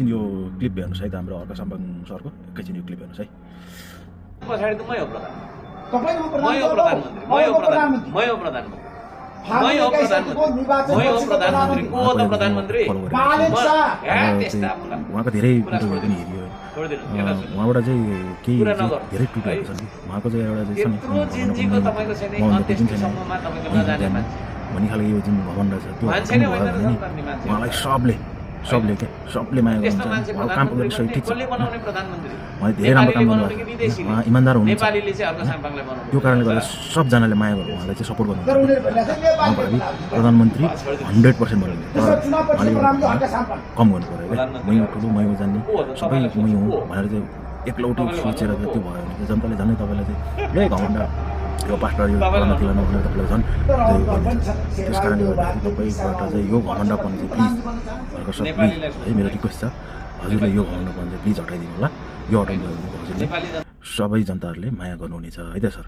यो क्लिप हेर्नुहोस् है त हाम्रो अर्का सम्पङ सरको एकैछिन यो क्लिप हेर्नुहोस् है। पछाडि त मै हो प्रधान, तपाईँ हो मै हो प्रधानमन्त्री, मै हो प्रधानमन्त्री, मै हो प्रधानमन्त्री, मै हो प्रधानमन्त्री, मै हो प्रधानमन्त्री, को हो त प्रधानमन्त्री? त्यस्ता उहाँको धेरै इन्टरभ्यू पनि हेरियो उहाँबाट चाहिँ केही धेरै टुटेको छ कि उहाँको चाहिँ एउटा चाहिँ छ नि भन्ने खालको यो जुन घमण्ड छ त्यो उहाँलाई सबले माया गर्नुहुन्छ। उहाँको काम पनि सही ठिक छ, उहाँले धेरै राम्रो काम गर्नुभएको छ, उहाँ इमान्दार हुनुहुन्छ। त्यो कारणले गर्दा सबजनाले माया गर्नु उहाँलाई चाहिँ सपोर्ट गर्नुहुन्छ। उहाँको लागि प्रधानमन्त्री 100% भन्नुहुन्छ, तर उहाँले कम गर्नु पऱ्यो क्या। मै ठुलो मै हो जान्ने सबै मै हुँ भनेर चाहिँ एक्लौटी सोचेर चाहिँ त्यो भयो भने जनताले झन् तपाईँलाई चाहिँ यही घमण्ड यो पास्टर यो थिएन भनेर तपाईँलाई झन् त्यस कारणले गर्दाखेरि तपाईँबाट चाहिँ यो घमण्डपन चाहिँ प्लिज अर्को सब प्लिज है मेरो रिक्वेस्ट छ हजुरले यो घमण्डपन चाहिँ प्लिज हटाइदिनु होला। यो हटाउनु भयो भने हजुरले सबै जनताहरूले माया गर्नुहुनेछ है त सर।